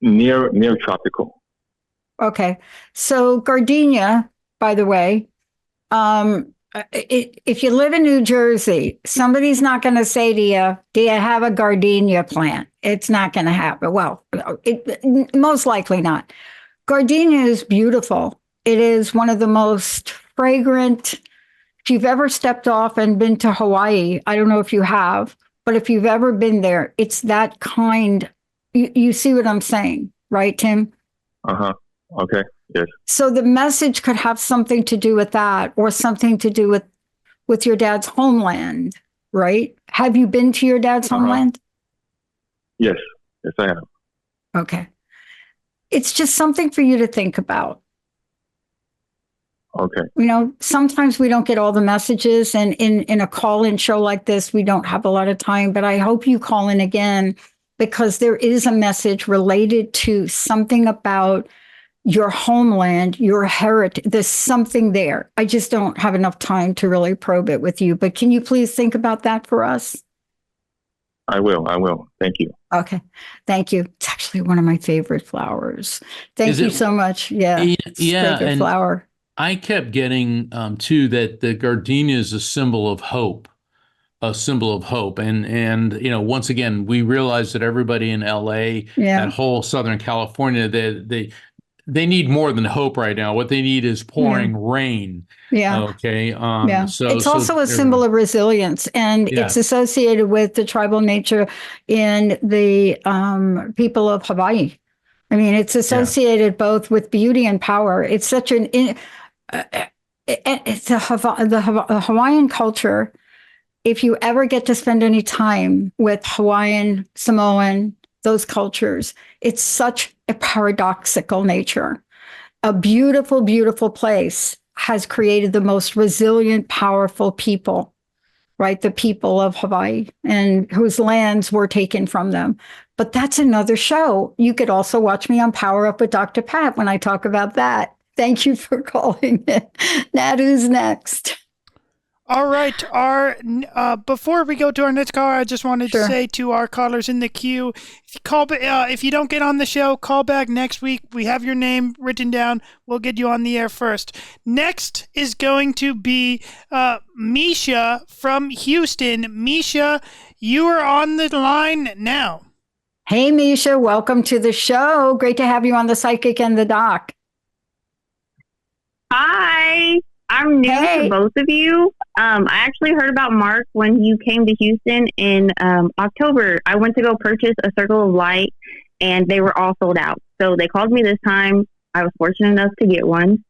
Speaker 7: Near tropical.
Speaker 3: Okay. So gardenia, by the way, if you live in New Jersey, somebody's not going to say to you, do you have a gardenia plant? It's not going to happen. Well, most likely not. Gardenia is beautiful. It is one of the most fragrant. If you've ever stepped off and been to Hawaii, I don't know if you have, but if you've ever been there, it's that kind. You see what I'm saying, right, Tim?
Speaker 7: Okay. Yes.
Speaker 3: So the message could have something to do with that, or something to do with your dad's homeland. right? Have you been to your dad's homeland?
Speaker 7: Yes, yes, I have.
Speaker 3: Okay. It's just something for you to think about.
Speaker 7: Okay.
Speaker 3: You know, sometimes we don't get all the messages, and in a call-in show like this, we don't have a lot of time, but I hope you call in again, because there is a message related to something about your homeland, your heritage. There's something there. I just don't have enough time to really probe it with you, but can you please think about that for us?
Speaker 7: I will. Thank you.
Speaker 3: Okay. Thank you. It's actually one of my favorite flowers. Thank
Speaker 2: Is
Speaker 3: you
Speaker 2: it-
Speaker 3: so much. Yeah. It's a
Speaker 2: Yeah,
Speaker 3: good
Speaker 2: and
Speaker 3: flower.
Speaker 2: I kept getting too that the gardenia is a symbol of hope, and once again we realize that everybody in LA,
Speaker 3: Yeah.
Speaker 2: that whole Southern California, they need more than hope right now. What they need is pouring rain.
Speaker 3: Yeah.
Speaker 2: Okay.
Speaker 3: Yeah. It's also a symbol of resilience, and it's
Speaker 2: Yes.
Speaker 3: associated with the tribal nature in the people of Hawaii. I mean, it's associated both with beauty and power. It's such it's the Hawaiian culture. If you ever get to spend any time with Hawaiian, Samoan, those cultures, it's such a paradoxical nature. A beautiful, beautiful place has created the most resilient, powerful people, right? The people of Hawaii, and whose lands were taken from them. But that's another show. You could also watch me on Power Up with Dr. Pat when I talk about that. Thank you for calling in. Nat, who's next?
Speaker 4: All right. Before we go to our next caller, I just wanted to say to our callers in the queue, if you don't get on the show, call back next week. We have your name written down. We'll get you on the air first. Next is going to be Misha from Houston. Misha, you are on the line now.
Speaker 3: Hey, Misha, welcome to the show. Great to have you on the Psychic and the Doc.
Speaker 8: Hi. I'm new to both of you. I actually heard about Mark when you came to Houston in October. I went to go purchase a Circle of Light, and they were all sold out. So they called me this time. I was fortunate enough to get one.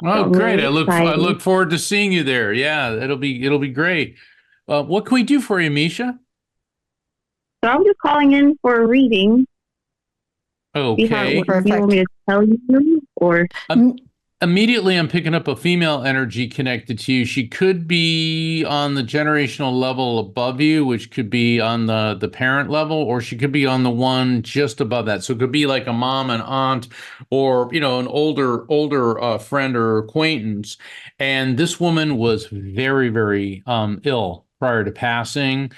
Speaker 2: Oh,
Speaker 8: So
Speaker 2: great!
Speaker 8: really
Speaker 2: I look forward to seeing you there. Yeah, it'll be great. What can we do for you, Misha?
Speaker 8: So I'm just calling in for a reading.
Speaker 2: Okay.
Speaker 8: Do you want me to tell you, or?
Speaker 2: Immediately, I'm picking up a female energy connected to you. She could be on the generational level above you, which could be on the parent level, or she could be on the one just above that. So it could be like a mom, an aunt, or an older friend or acquaintance. And this woman was very, very ill prior to passing.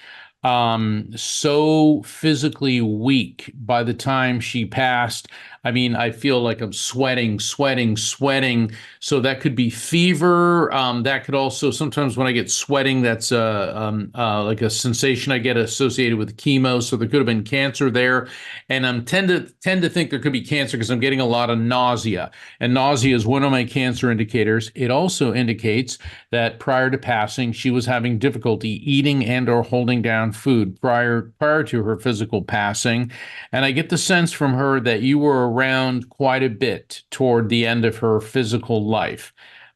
Speaker 2: So physically weak by the time she passed. I mean, I feel like I'm sweating. So that could be fever. That could also, sometimes when I get sweating, that's like a sensation I get associated with chemo. So there could have been cancer there. And I'm tend to think there could be cancer because I'm getting a lot of nausea. And nausea is one of my cancer indicators. It also indicates that prior to passing, she was having difficulty eating and or holding down food prior to her physical passing. And I get the sense from her that you were around quite a bit toward the end of her physical life.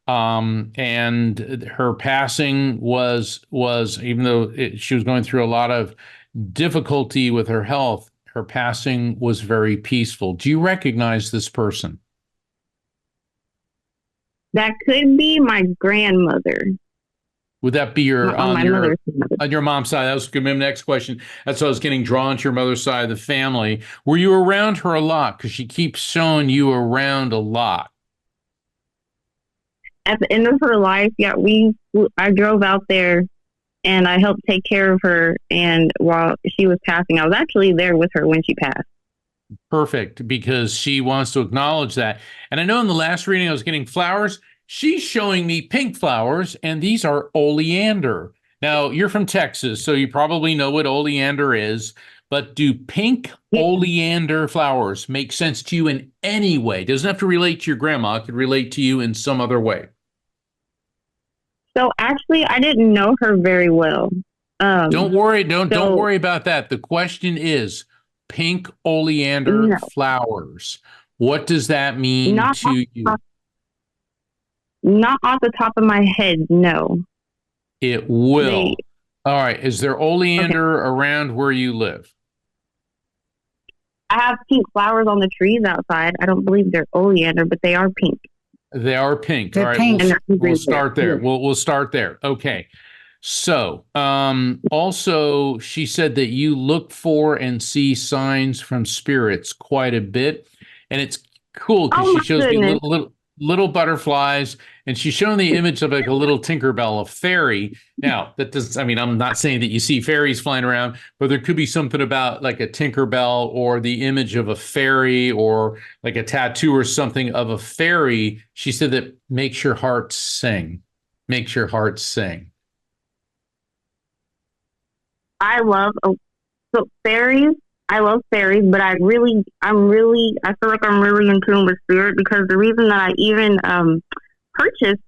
Speaker 2: And her passing was even though she was going through a lot of difficulty with her health, her passing was very peaceful. Do you recognize this person?
Speaker 8: That could be my grandmother.
Speaker 2: Would that be
Speaker 8: on
Speaker 2: your mom's side? That was my next question. That's why I was getting drawn to your mother's side of the family. Were you around her a lot? Because she keeps showing you around a lot.
Speaker 8: At the end of her life, yeah, I drove out there and I helped take care of her. And while she was passing, I was actually there with her when she passed.
Speaker 2: Perfect, because she wants to acknowledge that. And I know in the last reading I was getting flowers. She's showing me pink flowers, and these are oleander. Now, you're from Texas, so you probably know what oleander is, but do pink oleander flowers make sense to you in any way? Doesn't have to relate to your grandma. It could relate to you in some other way.
Speaker 8: So actually, I didn't know her very well.
Speaker 2: Don't worry. Don't worry about that. The question is pink oleander flowers. What does that mean to you?
Speaker 8: Not off the top of my head, no.
Speaker 2: It will. All right. Is there oleander around where you live?
Speaker 8: I have pink flowers on the trees outside. I don't believe they're oleander, but they are pink.
Speaker 2: They are pink.
Speaker 3: They're
Speaker 2: All right.
Speaker 3: pink.
Speaker 2: We'll start there. We'll start there. Okay. So, also, she said that you look for and see signs from spirits quite a bit, and it's cool because she shows me little butterflies, and she's showing the image of like a little Tinkerbell, a fairy. Now, that does, I mean, I'm not saying that you see fairies flying around, but there could be something about like a Tinkerbell or the image of a fairy or like a tattoo or something of a fairy. She said that makes your heart sing. Makes your heart sing.
Speaker 8: I love fairies. I love fairies, but I feel like I'm really in tune with spirit, because the reason that I even purchased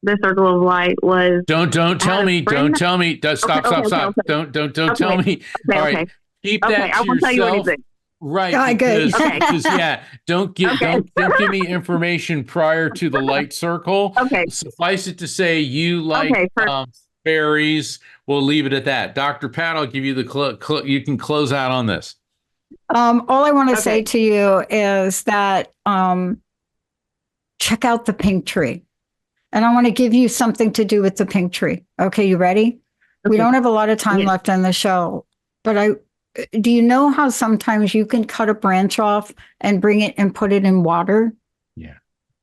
Speaker 8: the Circle of Light was
Speaker 2: don't tell me. Stop. Don't tell me. All right. Keep that to yourself. Tell you anything. Right. Because don't give me information prior to the light circle. Okay. Suffice it to say you like fairies. We'll leave it at that. Dr. Pat, I'll give you you can close out on this.
Speaker 3: All I want to say to you is that check out the pink tree. And I want to give you something to do with the pink tree. Okay, you ready? Okay. We don't have a lot of time left on the show, but do you know how sometimes you can cut a branch off and bring it and put it in water?
Speaker 2: Yeah.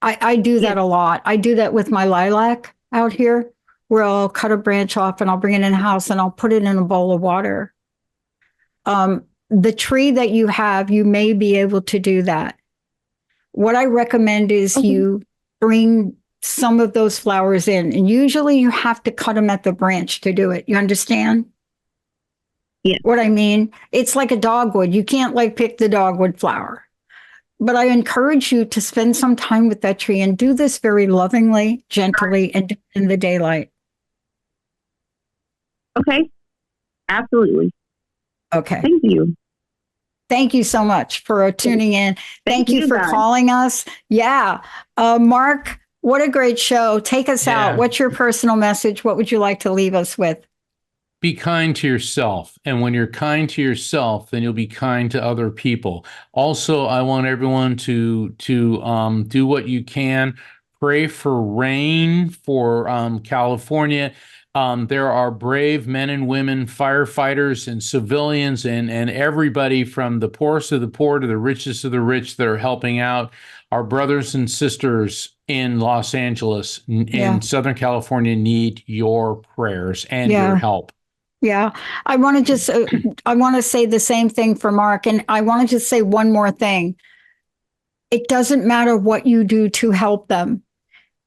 Speaker 3: I do that a lot. I do that with my lilac out here, where I'll cut a branch off and I'll bring it in the house and I'll put it in a bowl of water. The tree that you have, you may be able to do that. What I recommend is you bring some of those flowers in, and usually you have to cut them at the branch to do it. You understand? Yeah. What I mean? It's like a dogwood. You can't like pick the dogwood flower. But I encourage you to spend some time with that tree and do this very lovingly, gently, and in the daylight.
Speaker 8: Okay. Absolutely.
Speaker 3: Okay.
Speaker 8: Thank you.
Speaker 3: Thank you so much for tuning in. Thank you for calling us. Yeah. Mark, what a great show. Take us out. What's your personal message? What would you like to leave us with?
Speaker 2: Be kind to yourself. And when you're kind to yourself, then you'll be kind to other people. Also, I want everyone to do what you can. Pray for rain for California. There are brave men and women, firefighters and civilians and everybody from the poorest of the poor to the richest of the rich that are helping out. Our brothers and sisters in Los Angeles, in Southern California, need your prayers and your help.
Speaker 3: Yeah. I want to say the same thing for Mark. And I want to just say one more thing. It doesn't matter what you do to help them.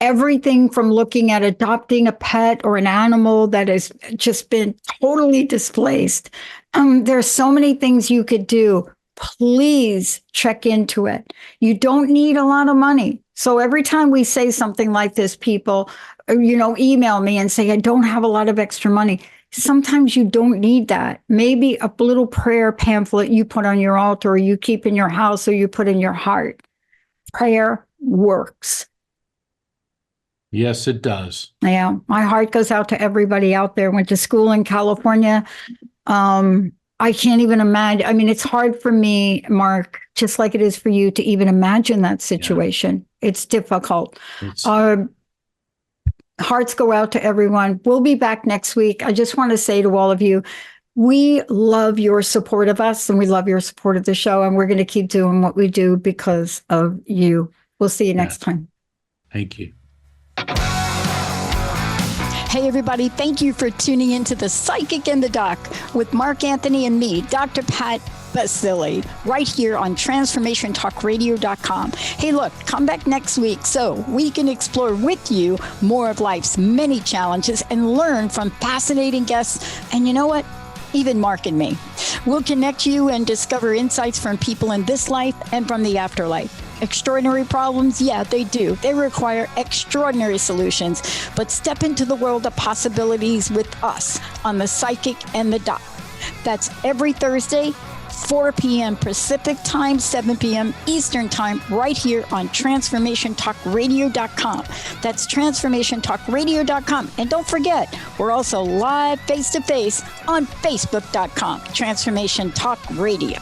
Speaker 3: Everything from looking at adopting a pet or an animal that has just been totally displaced. There's so many things you could do. Please check into it. You don't need a lot of money. So every time we say something like this, people, email me and say, I don't have a lot of extra money. Sometimes you don't need that. Maybe a little prayer pamphlet you put on your altar, or you keep in your house, or you put in your heart. Prayer works.
Speaker 2: Yes, it does.
Speaker 3: Yeah. My heart goes out to everybody out there. Went to school in California. I can't even imagine. I mean, it's hard for me, Mark, just like it is for you, to even imagine that situation. Yeah. It's difficult. Our hearts go out to everyone. We'll be back next week. I just want to say to all of you, we love your support of us, and we love your support of the show. And we're going to keep doing what we do because of you. We'll see you next time.
Speaker 2: Thank you.
Speaker 1: Hey, everybody. Thank you for tuning into The Psychic and the Doc with Mark Anthony and me, Dr. Pat Baccili, right here on TransformationTalkRadio.com. Hey, look, come back next week so we can explore with you more of life's many challenges and learn from fascinating guests. And you know what? Even Mark and me. We'll connect you and discover insights from people in this life and from the afterlife. Extraordinary problems? Yeah, they do. They require extraordinary solutions. But step into the world of possibilities with us on The Psychic and the Doc. That's every Thursday, 4 p.m. Pacific Time, 7 p.m. Eastern Time, right here on TransformationTalkRadio.com. That's TransformationTalkRadio.com. And don't forget, we're also live face-to-face on Facebook.com, Transformation Talk Radio.